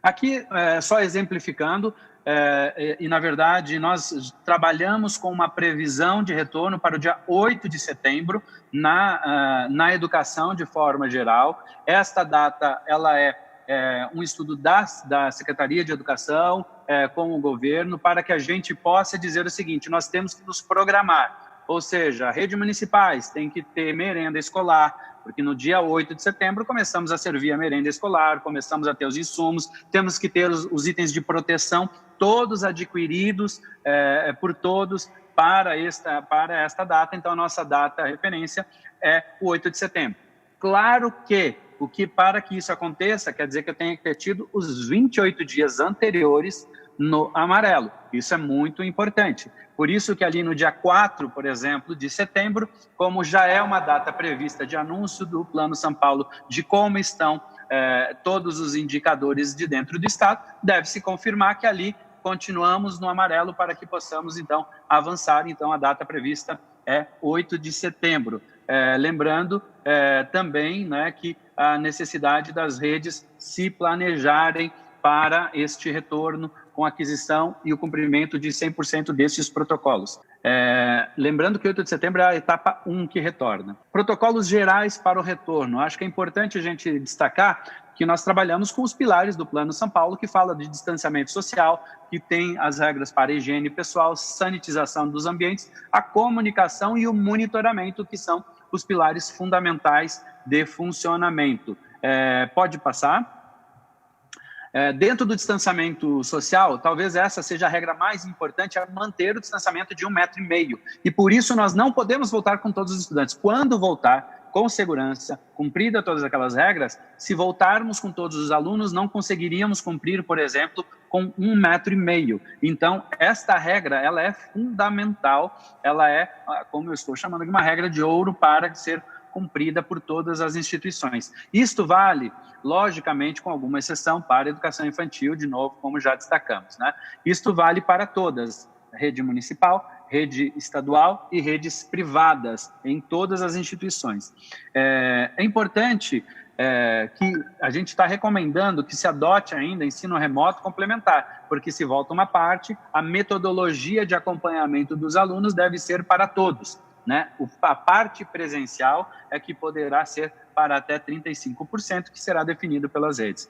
Aqui, só exemplificando, e na verdade nós trabalhamos com uma previsão de retorno para o dia 8 de setembro na educação de forma geral. Esta data ela é um estudo da Secretaria de Educação com o governo para que a gente possa dizer o seguinte: nós temos que nos programar, ou seja, redes municipais têm que ter merenda escolar, porque no dia 8 de setembro começamos a servir a merenda escolar, começamos a ter os insumos, temos que ter os itens de proteção, todos adquiridos por todos para esta data. Então, a nossa data referência é o 8 de setembro. Claro que para que isso aconteça, quer dizer que eu tenho que ter tido os 28 dias anteriores no amarelo. Isso é muito importante. Por isso que ali no dia 4, por exemplo, de setembro, como já é uma data prevista de anúncio do Plano São Paulo de como estão todos os indicadores de dentro do Estado, deve-se confirmar que ali continuamos no amarelo para que possamos, então, avançar. Então, a data prevista é 8 de setembro. Lembrando também, né, que a necessidade das redes se planejarem para este retorno com aquisição e o cumprimento de 100% destes protocolos. Lembrando que 8 de setembro é a etapa 1 que retorna. Protocolos gerais para o retorno. Acho que é importante a gente destacar que nós trabalhamos com os pilares do Plano São Paulo, que fala de distanciamento social, que tem as regras para higiene pessoal, sanitização dos ambientes, a comunicação e o monitoramento, que são os pilares fundamentais de funcionamento. Pode passar. Dentro do distanciamento social, talvez essa seja a regra mais importante, é manter o distanciamento de 1,5 metro. E por isso nós não podemos voltar com todos os estudantes. Quando voltar, com segurança, cumprida todas aquelas regras, se voltarmos com todos os alunos, não conseguiríamos cumprir, por exemplo, com 1,5 metro. Então, esta regra, ela é fundamental, ela é, como eu estou chamando de uma regra de ouro para ser cumprida por todas as instituições. Isto vale, logicamente, com alguma exceção para a educação infantil, de novo, como já destacamos, né? Isto vale para todas, rede municipal, rede estadual e redes privadas, em todas as instituições. É importante que a gente está recomendando que se adote ainda ensino remoto complementar, porque se volta uma parte, a metodologia de acompanhamento dos alunos deve ser para todos, né? A parte presencial é que poderá ser para até 35%, que será definido pelas redes.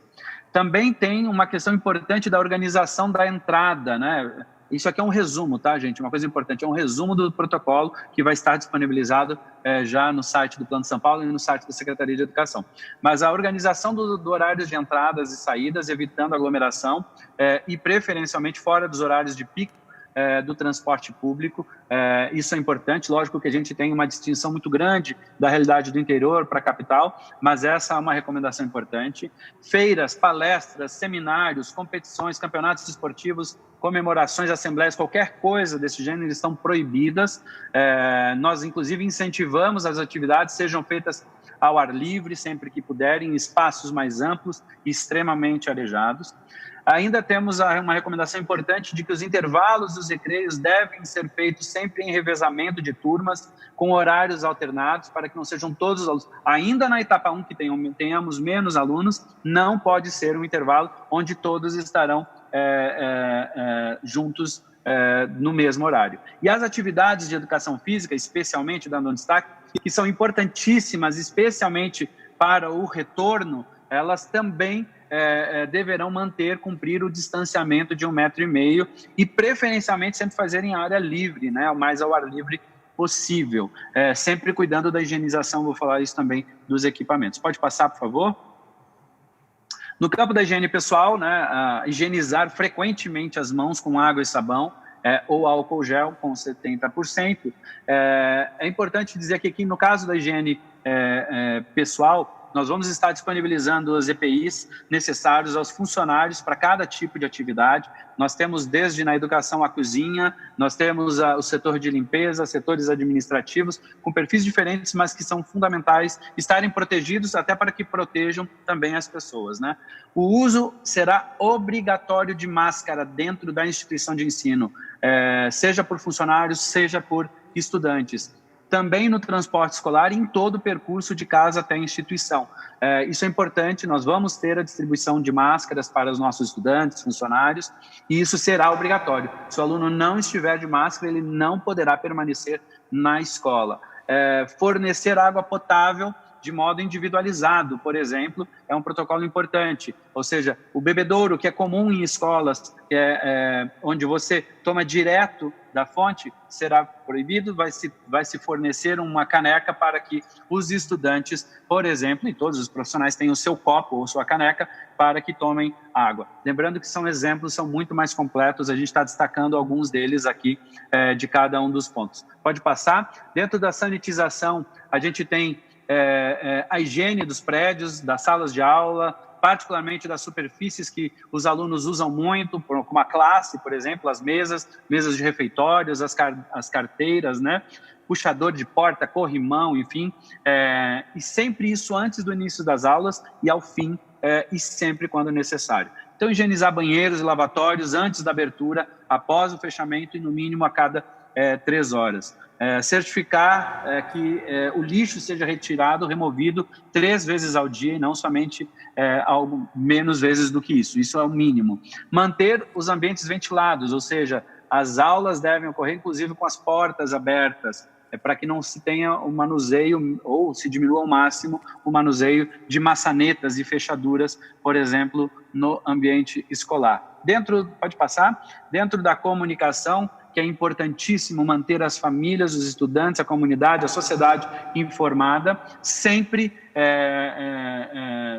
Também tem uma questão importante da organização da entrada, né? Isso aqui é um resumo, tá, gente? Uma coisa importante, é um resumo do protocolo que vai estar disponibilizado já no site do Plano São Paulo e no site da Secretaria de Educação. Mas a organização do horários de entradas e saídas, evitando aglomeração e preferencialmente fora dos horários de pico do transporte público. Isso é importante. Lógico que a gente tem uma distinção muito grande da realidade do interior para a capital, mas essa é uma recomendação importante. Feiras, palestras, seminários, competições, campeonatos esportivos, comemorações, assembleias, qualquer coisa desse gênero estão proibidas. Nós, inclusive, incentivamos as atividades sejam feitas ao ar livre, sempre que puderem, em espaços mais amplos e extremamente arejados. Ainda temos uma recomendação importante de que os intervalos dos recreios devem ser feitos sempre em revezamento de turmas, com horários alternados, para que não sejam todos os alunos. Ainda na etapa 1, que tenhamos menos alunos, não pode ser um intervalo onde todos estarão juntos no mesmo horário. E as atividades de educação física, especialmente, dando um destaque, que são importantíssimas, especialmente para o retorno, elas também deverão cumprir o distanciamento de 1,5 metro e, preferencialmente, sempre fazer em área livre, né, o mais ao ar livre possível, sempre cuidando da higienização. Vou falar isso também dos equipamentos. Pode passar, por favor? No campo da higiene pessoal, né, higienizar frequentemente as mãos com água e sabão, ou álcool gel com 70%. É importante dizer que aqui, no caso da higiene pessoal, nós vamos estar disponibilizando os EPIs necessários aos funcionários para cada tipo de atividade. Nós temos desde na educação a cozinha, nós temos o setor de limpeza, setores administrativos, com perfis diferentes, mas que são fundamentais estarem protegidos, até para que protejam também as pessoas, né? O uso será obrigatório de máscara dentro da instituição de ensino, seja por funcionários, seja por estudantes. também no transporte escolar e em todo o percurso de casa até a instituição. Isso é importante, nós vamos ter a distribuição de máscaras para os nossos estudantes, funcionários, e isso será obrigatório. Se o aluno não estiver de máscara, ele não poderá permanecer na escola. Fornecer água potável de modo individualizado, por exemplo, é um protocolo importante. Ou seja, o bebedouro, que é comum em escolas, onde você toma direto da fonte, será proibido, vai se fornecer uma caneca para que os estudantes, por exemplo, e todos os profissionais tenham o seu copo ou sua caneca para que tomem água. Lembrando que são exemplos, são muito mais completos, a gente está destacando alguns deles aqui de cada um dos pontos. Pode passar. Dentro da sanitização, a gente tem a higiene dos prédios, das salas de aula, particularmente das superfícies que os alunos usam muito, como a classe, por exemplo, as mesas de refeitórios, as carteiras, né? Puxador de porta, corrimão, enfim, e sempre isso antes do início das aulas e ao fim, e sempre quando necessário. Então, higienizar banheiros e lavatórios antes da abertura, após o fechamento e no mínimo a cada 3 horas. Certificar que o lixo seja retirado, removido 3 vezes ao dia e não somente menos vezes do que isso. Isso é o mínimo. Manter os ambientes ventilados, ou seja, as aulas devem ocorrer inclusive com as portas abertas, para que não se tenha o manuseio ou se diminua ao máximo o manuseio de maçanetas e fechaduras, por exemplo, no ambiente escolar. Pode passar? Dentro da comunicação, que é importantíssimo manter as famílias, os estudantes, a comunidade, a sociedade informada, sempre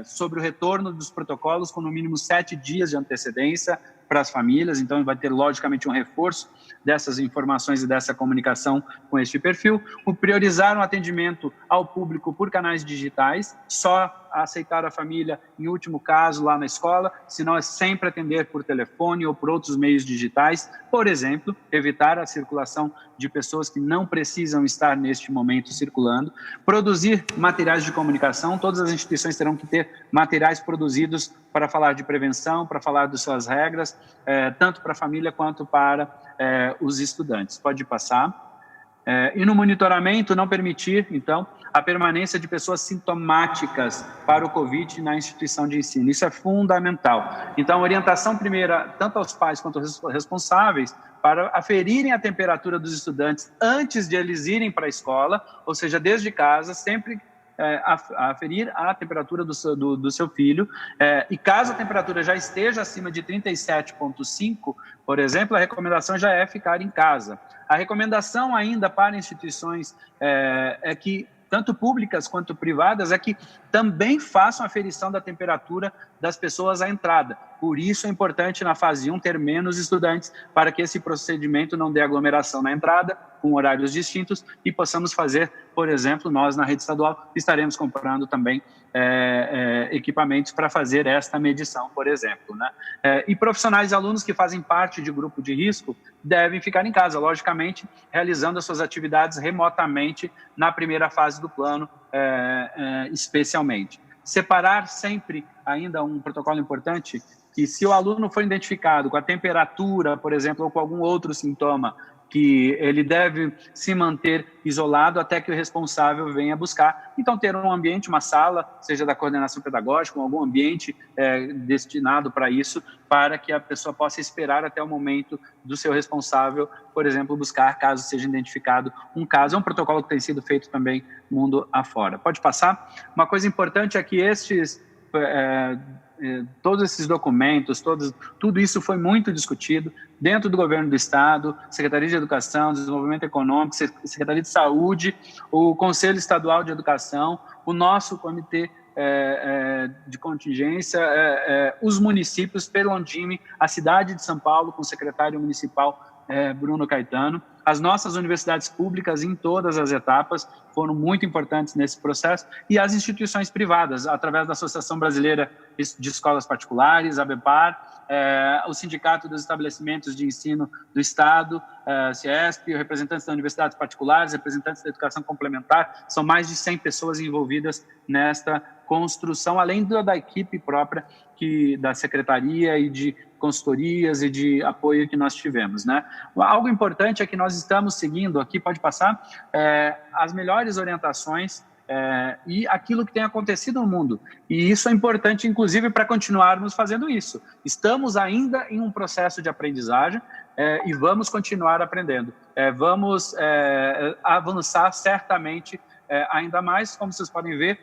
sobre o retorno dos protocolos, com no mínimo 7 dias de antecedência para as famílias. Então, vai ter, logicamente, um reforço dessas informações e dessa comunicação com este perfil. Priorizar um atendimento ao público por canais digitais, só aceitar a família em último caso lá na escola, senão é sempre atender por telefone ou por outros meios digitais. Por exemplo, evitar a circulação de pessoas que não precisam estar neste momento circulando. Produzir materiais de comunicação, todas as instituições terão que ter materiais produzidos para falar de prevenção, para falar das suas regras, tanto para a família quanto para os estudantes. Pode passar. E no monitoramento, não permitir, então, a permanência de pessoas sintomáticas para o Covid na instituição de ensino. Isso é fundamental. Então, a orientação primeira, tanto aos pais quanto aos responsáveis, para aferirem a temperatura dos estudantes antes de eles irem para a escola, ou seja, desde casa, sempre aferir a temperatura do seu filho, e caso a temperatura já esteja acima de 37,5, por exemplo, a recomendação já é ficar em casa. A recomendação ainda para instituições é que, tanto públicas quanto privadas, é que também façam a aferição da temperatura das pessoas à entrada. Por isso é importante, na fase 1, ter menos estudantes, para que esse procedimento não dê aglomeração na entrada, com horários distintos, e possamos fazer, por exemplo, nós na rede estadual estaremos comprando também equipamentos para fazer esta medição, por exemplo, né? E profissionais e alunos que fazem parte de grupo de risco devem ficar em casa, logicamente, realizando as suas atividades remotamente na primeira fase do plano, especialmente. Separar sempre, ainda um protocolo importante, que se o aluno for identificado com a temperatura, por exemplo, ou com algum outro sintoma, que ele deve se manter isolado até que o responsável venha buscar. Então, ter um ambiente, uma sala, seja da coordenação pedagógica, ou algum ambiente destinado para isso, para que a pessoa possa esperar até o momento do seu responsável, por exemplo, buscar, caso seja identificado um caso. É um protocolo que tem sido feito também mundo afora. Pode passar? Uma coisa importante é que todos esses documentos, tudo isso foi muito discutido dentro do governo do Estado, Secretaria de Educação, Desenvolvimento Econômico, Secretaria de Saúde, o Conselho Estadual de Educação, o nosso Comitê de Contingência, os municípios, Perlondime, a cidade de São Paulo, com o secretário municipal Bruno Caetano. As nossas universidades públicas, em todas as etapas, foram muito importantes nesse processo, e as instituições privadas, através da Associação Brasileira de Escolas Particulares, a ABEPAR, o Sindicato dos Estabelecimentos de Ensino do Estado, CIESP, representantes das universidades particulares, representantes da educação complementar. São mais de 100 pessoas envolvidas nesta construção, além da equipe própria da secretaria e de consultorias e de apoio que nós tivemos, né? Algo importante é que nós estamos seguindo aqui, pode passar, as melhores orientações e aquilo que tem acontecido no mundo. E isso é importante, inclusive, para continuarmos fazendo isso. Estamos ainda em um processo de aprendizagem e vamos continuar aprendendo. Vamos avançar certamente ainda mais, como vocês podem ver,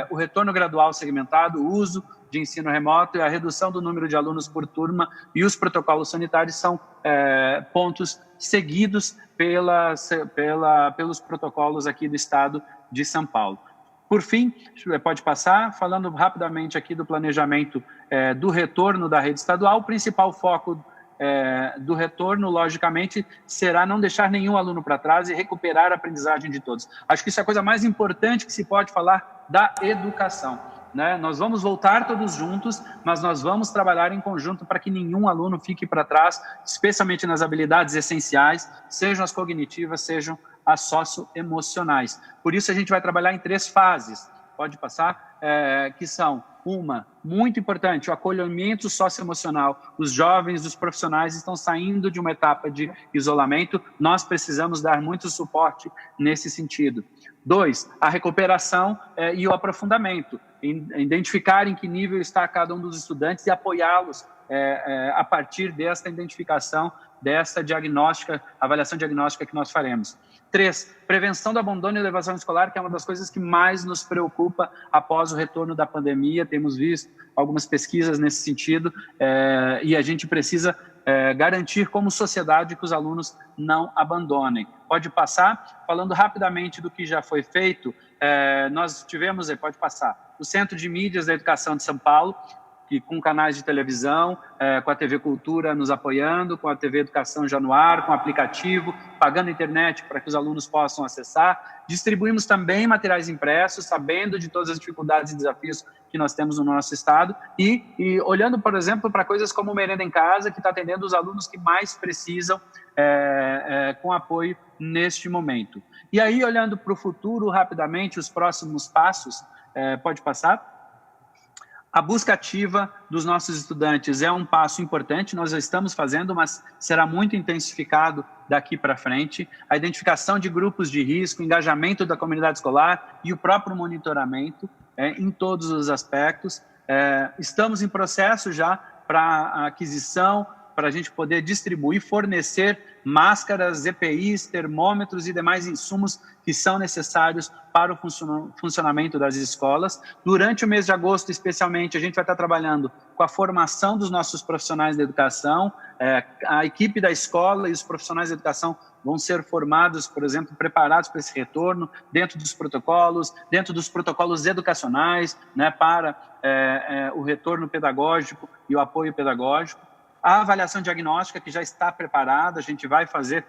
o retorno gradual segmentado, o uso de ensino remoto e a redução do número de alunos por turma e os protocolos sanitários são pontos seguidos pelos protocolos aqui do Estado de São Paulo. Por fim, pode passar, falando rapidamente aqui do planejamento do retorno da rede estadual, o principal foco do retorno, logicamente, será não deixar nenhum aluno para trás e recuperar a aprendizagem de todos. Acho que isso é a coisa mais importante que se pode falar da educação, né? Nós vamos voltar todos juntos, mas nós vamos trabalhar em conjunto para que nenhum aluno fique para trás, especialmente nas habilidades essenciais, sejam as cognitivas, sejam as socioemocionais. Por isso, a gente vai trabalhar em 3 fases, pode passar, que são uma, muito importante, o acolhimento socioemocional. Os jovens, os profissionais estão saindo de uma etapa de isolamento, nós precisamos dar muito suporte nesse sentido. 2, a recuperação e o aprofundamento, identificar em que nível está cada um dos estudantes e apoiá-los a partir desta identificação, dessa avaliação diagnóstica que nós faremos. 3, prevenção do abandono e da evasão escolar, que é uma das coisas que mais nos preocupa após o retorno da pandemia. Temos visto algumas pesquisas nesse sentido e a gente precisa garantir como sociedade que os alunos não abandonem. Pode passar, falando rapidamente do que já foi feito, nós tivemos, pode passar, o Centro de Mídias da Educação de São Paulo, que com canais de televisão, com a TV Cultura nos apoiando, com a TV Educação já no ar, com o aplicativo, pagando internet para que os alunos possam acessar. Distribuímos também materiais impressos, sabendo de todas as dificuldades e desafios que nós temos no nosso estado e olhando, por exemplo, para coisas como o Merenda em Casa, que está atendendo os alunos que mais precisam com apoio neste momento. E aí, olhando para o futuro, rapidamente, os próximos passos, pode passar. A busca ativa dos nossos estudantes é um passo importante, nós já estamos fazendo, mas será muito intensificado daqui para frente. A identificação de grupos de risco, engajamento da comunidade escolar e o próprio monitoramento em todos os aspectos. Estamos em processo já para a aquisição, para a gente poder distribuir, fornecer máscaras, EPIs, termômetros e demais insumos que são necessários para o funcionamento das escolas. Durante o mês de agosto, especialmente, a gente vai estar trabalhando com a formação dos nossos profissionais da educação. A equipe da escola e os profissionais da educação vão ser formados, por exemplo, preparados para esse retorno, dentro dos protocolos educacionais, né, para o retorno pedagógico e o apoio pedagógico. A avaliação diagnóstica, que já está preparada, a gente vai fazer,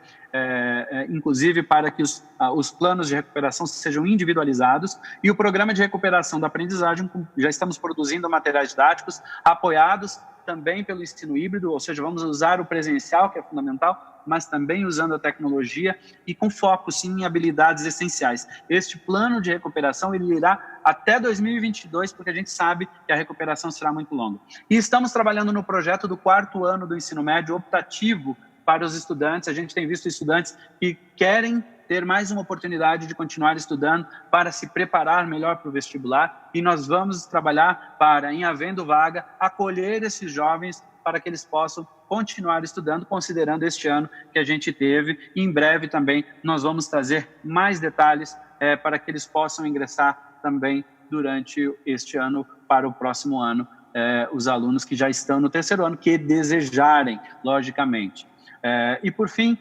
inclusive, para que os planos de recuperação sejam individualizados, e o programa de recuperação da aprendizagem, já estamos produzindo materiais didáticos, apoiados também pelo ensino híbrido, ou seja, vamos usar o presencial, que é fundamental, mas também usando a tecnologia e com foco, sim, em habilidades essenciais. Este plano de recuperação, ele irá até 2022, porque a gente sabe que a recuperação será muito longa. E estamos trabalhando no projeto do 4º ano do ensino médio optativo para os estudantes. A gente tem visto estudantes que querem ter mais uma oportunidade de continuar estudando para se preparar melhor para o vestibular, e nós vamos trabalhar para, em havendo vaga, acolher esses jovens para que eles possam continuar estudando, considerando este ano que a gente teve, e em breve também nós vamos trazer mais detalhes para que eles possam ingressar também durante este ano para o próximo ano, os alunos que já estão no 3º ano, que desejarem, logicamente. E por fim,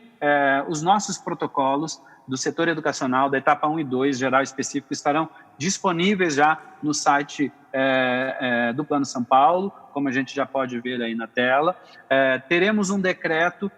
os nossos protocolos do setor educacional, da etapa 1 e 2, geral específico, estarão disponíveis já no site do Plano São Paulo, como a gente já pode ver aí na tela. Teremos um decreto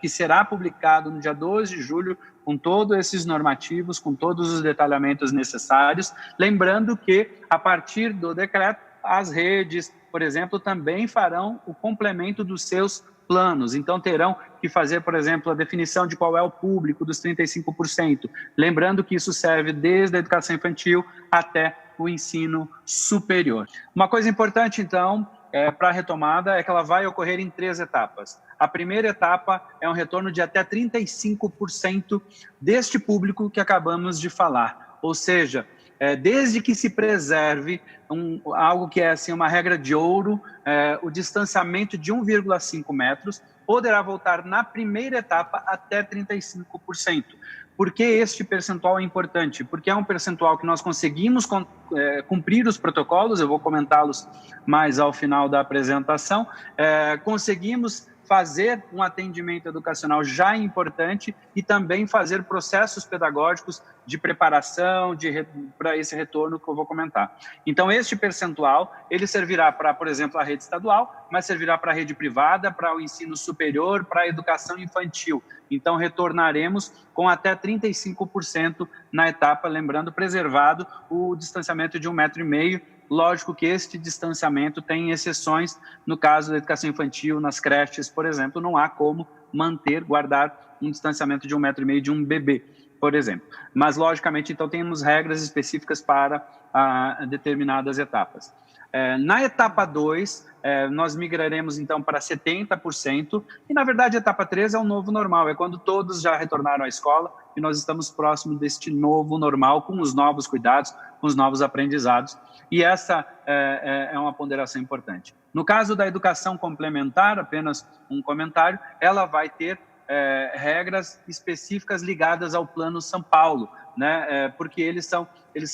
que será publicado no dia 12 de julho, com todos esses normativos, com todos os detalhamentos necessários. Lembrando que, a partir do decreto, as redes, por exemplo, também farão o complemento dos seus planos. Então, terão que fazer, por exemplo, a definição de qual é o público dos 35%. Lembrando que isso serve desde a educação infantil até o ensino superior. Uma coisa importante, então, para a retomada é que ela vai ocorrer em 3 etapas. A primeira etapa é um retorno de até 35% deste público que acabamos de falar, ou seja, desde que se preserve algo que é assim, uma regra de ouro, o distanciamento de 1,5 metros, poderá voltar na primeira etapa até 35%. Por que este percentual é importante? Porque é um percentual que nós conseguimos cumprir os protocolos, eu vou comentá-los mais ao final da apresentação, conseguimos fazer um atendimento educacional já importante e também fazer processos pedagógicos de preparação para esse retorno que eu vou comentar. Então, este percentual, ele servirá para, por exemplo, a rede estadual, mas servirá para a rede privada, para o ensino superior, para a educação infantil. Então, retornaremos com até 35% na etapa, lembrando, preservado o distanciamento de 1,5 metro. Lógico que este distanciamento tem exceções, no caso da educação infantil, nas creches, por exemplo, não há como guardar um distanciamento de 1,5 metro de um bebê, por exemplo. Mas, logicamente, então, temos regras específicas para determinadas etapas. Na etapa 2, nós migraremos, então, para 70%, e, na verdade, a etapa 3 é o novo normal, é quando todos já retornaram à escola e nós estamos próximos deste novo normal, com os novos cuidados, com os novos aprendizados, e essa é uma ponderação importante. No caso da educação complementar, apenas um comentário, ela vai ter regras específicas ligadas ao Plano São Paulo, né? Porque eles são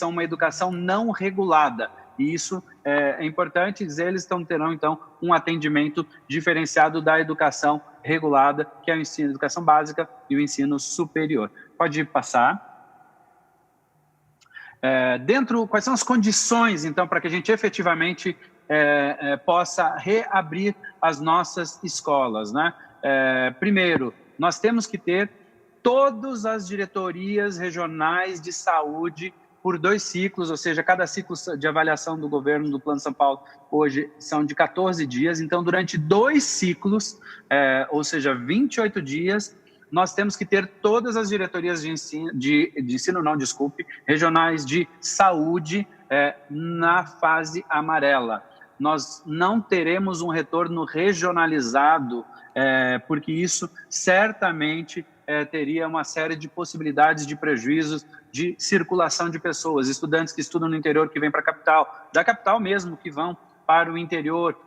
uma educação não regulada, e isso é importante dizer, eles terão, então, um atendimento diferenciado da educação regulada, que é o ensino, educação básica e o ensino superior. Pode passar. Quais são as condições, então, para que a gente efetivamente possa reabrir as nossas escolas, né? Primeiro, nós temos que ter todas as diretorias regionais de saúde por 2 ciclos, ou seja, cada ciclo de avaliação do governo do Plano São Paulo hoje são de 14 dias, então durante 2 ciclos, ou seja, 28 dias, nós temos que ter todas as diretorias regionais de saúde na fase amarela. Nós não teremos um retorno regionalizado, porque isso certamente teria uma série de possibilidades de prejuízos de circulação de pessoas, estudantes que estudam no interior que vêm para a capital, da capital mesmo que vão para o interior,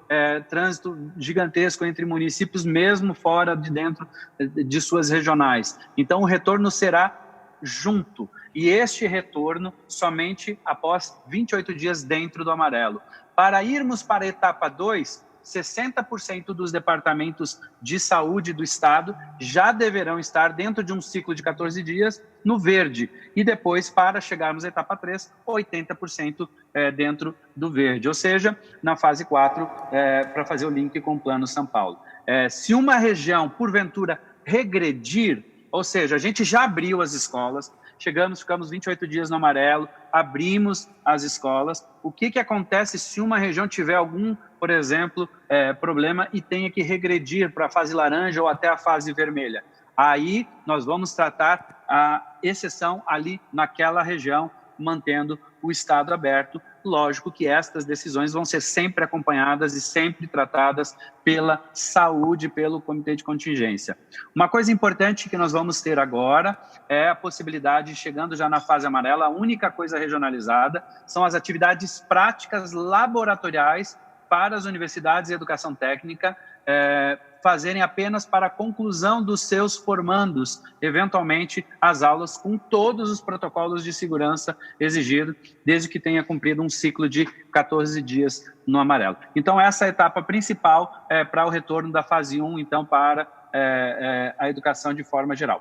trânsito gigantesco entre municípios, mesmo fora de dentro de suas regionais. Então, o retorno será junto, e este retorno somente após 28 dias dentro do amarelo. Para irmos para a etapa 2, 60% dos departamentos de saúde do estado já deverão estar dentro de um ciclo de 14 dias no verde. E depois, para chegarmos à etapa 3, 80% dentro do verde. Ou seja, na fase 4, para fazer o link com o Plano São Paulo. Se uma região, porventura, regredir, ou seja, a gente já abriu as escolas, ficamos 28 dias no amarelo, abrimos as escolas. O que acontece se uma região tiver algum, por exemplo, problema e tenha que regredir para a fase laranja ou até a fase vermelha? Aí nós vamos tratar a exceção ali naquela região, mantendo o estado aberto. Lógico que estas decisões vão ser sempre acompanhadas e sempre tratadas pela saúde, pelo comitê de contingência. Uma coisa importante que nós vamos ter agora é a possibilidade, chegando já na fase amarela, a única coisa regionalizada são as atividades práticas laboratoriais para as universidades e educação técnica, fazerem apenas para a conclusão dos seus formandos, eventualmente as aulas com todos os protocolos de segurança exigidos, desde que tenha cumprido um ciclo de 14 dias no amarelo. Então, essa é a etapa principal para o retorno da fase 1, então, para a educação de forma geral.